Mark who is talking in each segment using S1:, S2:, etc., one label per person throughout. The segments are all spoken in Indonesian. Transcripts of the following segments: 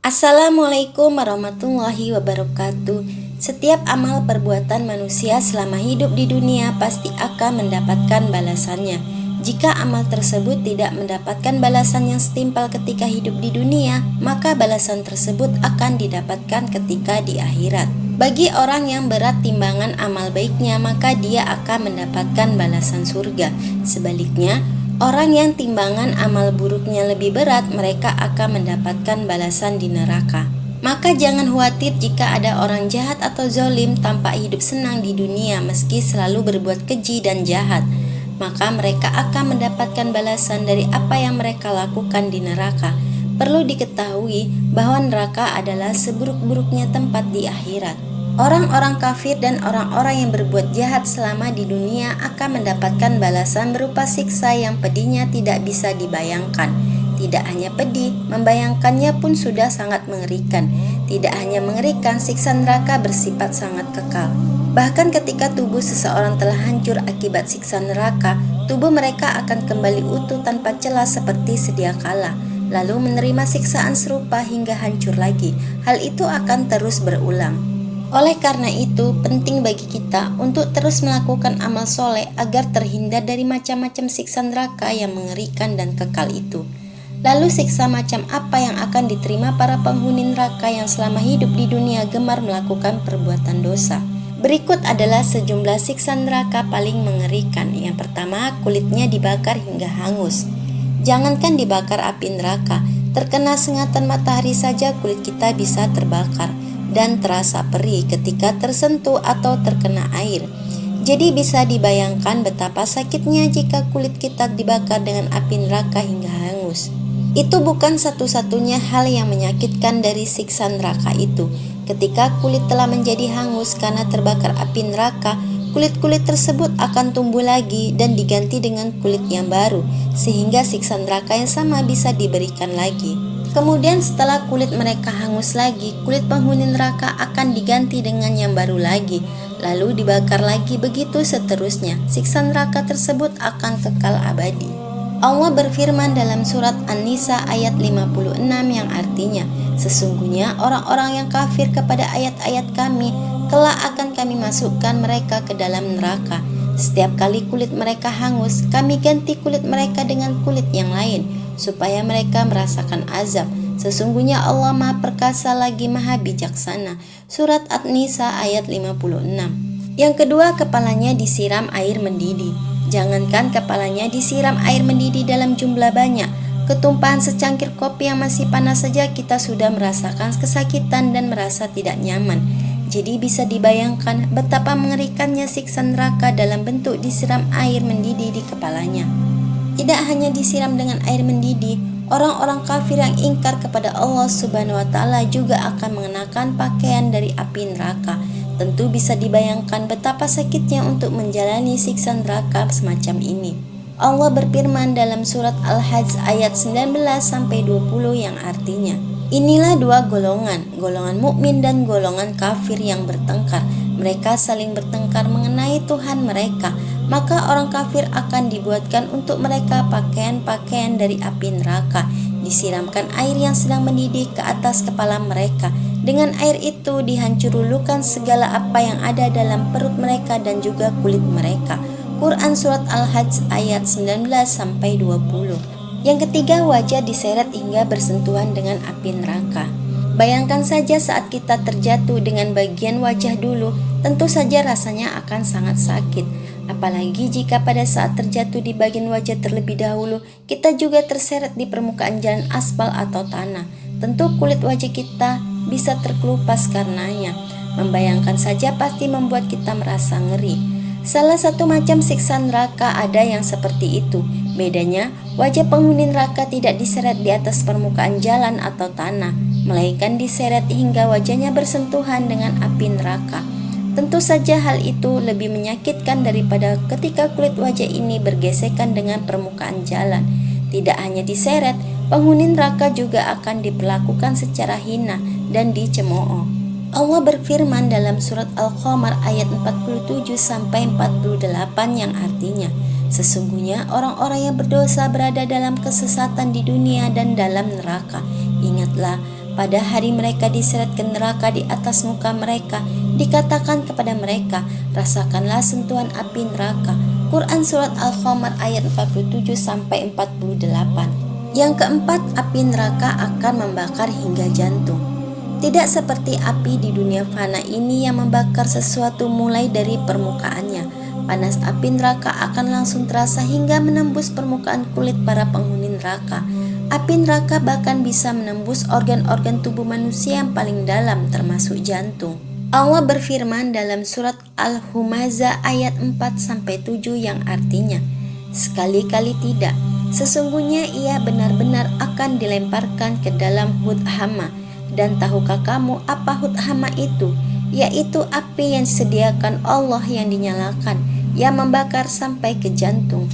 S1: Assalamualaikum warahmatullahi wabarakatuh. Setiap amal perbuatan manusia selama hidup di dunia pasti akan mendapatkan balasannya. Jika amal tersebut tidak mendapatkan balasan yang setimpal ketika hidup di dunia, maka balasan tersebut akan didapatkan ketika di akhirat. Bagi orang yang berat timbangan amal baiknya, maka dia akan mendapatkan balasan surga. Sebaliknya, orang yang timbangan amal buruknya lebih berat, mereka akan mendapatkan balasan di neraka. Maka jangan khawatir jika ada orang jahat atau zalim tampak hidup senang di dunia meski selalu berbuat keji dan jahat. Maka mereka akan mendapatkan balasan dari apa yang mereka lakukan di neraka. Perlu diketahui bahwa neraka adalah seburuk-buruknya tempat di akhirat. Orang-orang kafir dan orang-orang yang berbuat jahat selama di dunia akan mendapatkan balasan berupa siksa yang pedihnya tidak bisa dibayangkan. Tidak hanya pedih, membayangkannya pun sudah sangat mengerikan. Tidak hanya mengerikan, siksa neraka bersifat sangat kekal. Bahkan ketika tubuh seseorang telah hancur akibat siksa neraka, tubuh mereka akan kembali utuh tanpa celah seperti sedia kala, lalu menerima siksaan serupa hingga hancur lagi. Hal itu akan terus berulang. Oleh karena itu, penting bagi kita untuk terus melakukan amal soleh agar terhindar dari macam-macam siksa neraka yang mengerikan dan kekal itu. Lalu siksa macam apa yang akan diterima para penghuni neraka yang selama hidup di dunia gemar melakukan perbuatan dosa? Berikut adalah sejumlah siksa neraka paling mengerikan. Yang pertama, kulitnya dibakar hingga hangus. Jangankan dibakar api neraka, terkena sengatan matahari saja kulit kita bisa terbakar dan terasa perih ketika tersentuh atau terkena air. Jadi bisa dibayangkan betapa sakitnya jika kulit kita dibakar dengan api neraka hingga hangus. Itu bukan satu-satunya hal yang menyakitkan dari siksa neraka itu. Ketika kulit telah menjadi hangus karena terbakar api neraka, kulit-kulit tersebut akan tumbuh lagi dan diganti dengan kulit yang baru, sehingga siksa neraka yang sama bisa diberikan lagi. Kemudian setelah kulit mereka hangus lagi, kulit penghuni neraka akan diganti dengan yang baru lagi, lalu dibakar lagi, begitu seterusnya. Siksa neraka tersebut akan kekal abadi. Allah berfirman dalam surat An-Nisa ayat 56 yang artinya, sesungguhnya orang-orang yang kafir kepada ayat-ayat kami, kelak akan kami masukkan mereka ke dalam neraka. Setiap kali kulit mereka hangus, kami ganti kulit mereka dengan kulit yang lain, supaya mereka merasakan azab. Sesungguhnya Allah Maha Perkasa lagi Maha Bijaksana. Surat An-Nisa ayat 56. Yang kedua, kepalanya disiram air mendidih. Jangankan kepalanya disiram air mendidih dalam jumlah banyak, ketumpahan secangkir kopi yang masih panas saja kita sudah merasakan kesakitan dan merasa tidak nyaman. Jadi bisa dibayangkan betapa mengerikannya siksa neraka dalam bentuk disiram air mendidih di kepalanya. Tidak hanya disiram dengan air mendidih, orang-orang kafir yang ingkar kepada Allah Subhanahu wa Ta'ala juga akan mengenakan pakaian dari api neraka. Tentu bisa dibayangkan betapa sakitnya untuk menjalani siksa neraka semacam ini. Allah berfirman dalam surat Al-Hajj ayat 19-20 yang artinya, inilah dua golongan mukmin dan golongan kafir yang bertengkar. Mereka saling bertengkar mengenai Tuhan mereka. Maka orang kafir akan dibuatkan untuk mereka pakaian-pakaian dari api neraka. Disiramkan air yang sedang mendidih ke atas kepala mereka. Dengan air itu dihancur-lulukan segala apa yang ada dalam perut mereka dan juga kulit mereka. Quran Surat Al-Hajj ayat 19-20. Yang ketiga, wajah diseret hingga bersentuhan dengan api neraka. Bayangkan saja saat kita terjatuh dengan bagian wajah dulu, tentu saja rasanya akan sangat sakit. Apalagi jika pada saat terjatuh di bagian wajah terlebih dahulu, kita juga terseret di permukaan jalan aspal atau tanah. Tentu kulit wajah kita bisa terkelupas karenanya. Membayangkan saja pasti membuat kita merasa ngeri. Salah satu macam siksa neraka ada yang seperti itu. Bedanya, wajah penghuni neraka tidak diseret di atas permukaan jalan atau tanah, melainkan diseret hingga wajahnya bersentuhan dengan api neraka. Tentu saja hal itu lebih menyakitkan daripada ketika kulit wajah ini bergesekan dengan permukaan jalan. Tidak hanya diseret, penghuni neraka juga akan diperlakukan secara hina dan dicemooh. Allah berfirman dalam surat Al-Qamar ayat 47-48 yang artinya, sesungguhnya orang-orang yang berdosa berada dalam kesesatan di dunia dan dalam neraka. Ingatlah Pada hari mereka diseret ke neraka, di atas muka mereka dikatakan kepada mereka, rasakanlah sentuhan api neraka. Quran Surat Al-Qamar ayat 47-48. Yang keempat, api neraka akan membakar hingga jantung. Tidak seperti api di dunia fana ini yang membakar sesuatu mulai dari permukaannya. Panas api neraka akan langsung terasa hingga menembus permukaan kulit para penghuni neraka. Api neraka bahkan bisa menembus organ-organ tubuh manusia yang paling dalam, termasuk jantung. Allah berfirman dalam surat Al-Humazah ayat 4-7 yang artinya, sekali-kali tidak, sesungguhnya ia benar-benar akan dilemparkan ke dalam hud hama. Dan tahukah kamu apa hud hama itu? Yaitu api yang disediakan Allah yang dinyalakan, yang membakar sampai ke jantung.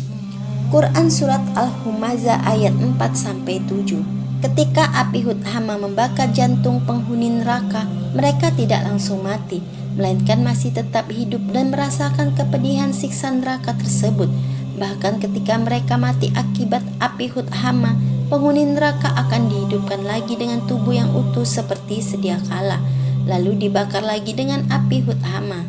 S1: Quran Surat Al-Humazah ayat 4-7. Ketika api hud hama membakar jantung penghuni neraka, mereka tidak langsung mati, melainkan masih tetap hidup dan merasakan kepedihan siksa neraka tersebut. Bahkan ketika mereka mati akibat api hud hama, penghuni neraka akan dihidupkan lagi dengan tubuh yang utuh seperti sedia kala, lalu dibakar lagi dengan api hud hama.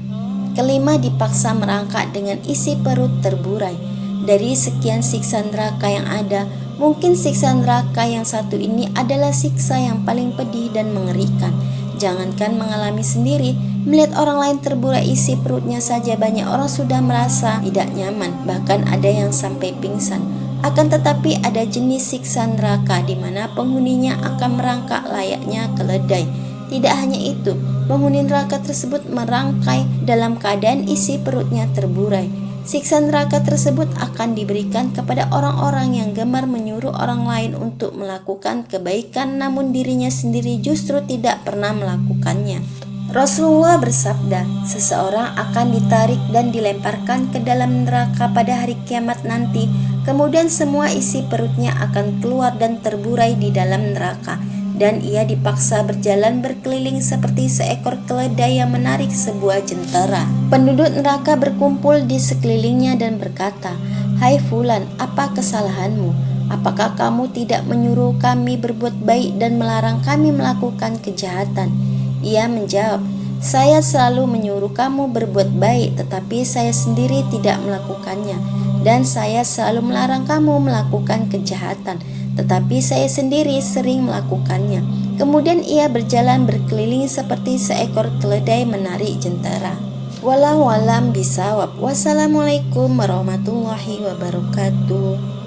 S1: Kelima, dipaksa merangkak dengan isi perut terburai. Dari sekian siksa neraka yang ada, mungkin siksa neraka yang satu ini adalah siksa yang paling pedih dan mengerikan. Jangankan mengalami sendiri, melihat orang lain terburai isi perutnya saja banyak orang sudah merasa tidak nyaman, bahkan ada yang sampai pingsan. Akan tetapi ada jenis siksa neraka di mana penghuninya akan merangkak layaknya keledai. Tidak hanya itu, penghuni neraka tersebut merangkai dalam keadaan isi perutnya terburai. Siksa neraka tersebut akan diberikan kepada orang-orang yang gemar menyuruh orang lain untuk melakukan kebaikan, namun dirinya sendiri justru tidak pernah melakukannya. Rasulullah bersabda, seseorang akan ditarik dan dilemparkan ke dalam neraka pada hari kiamat nanti, kemudian semua isi perutnya akan keluar dan terburai di dalam neraka, dan ia dipaksa berjalan berkeliling seperti seekor keledai yang menarik sebuah jentera. Penduduk neraka berkumpul di sekelilingnya dan berkata, "Hai Fulan, apa kesalahanmu? Apakah kamu tidak menyuruh kami berbuat baik dan melarang kami melakukan kejahatan?" Ia menjawab, "Saya selalu menyuruh kamu berbuat baik, tetapi saya sendiri tidak melakukannya. Dan saya selalu melarang kamu melakukan kejahatan, tetapi saya sendiri sering melakukannya." Kemudian ia berjalan berkeliling seperti seekor keledai menarik jentera. Wallahu a'lam bishawab. Wassalamualaikum warahmatullahi wabarakatuh.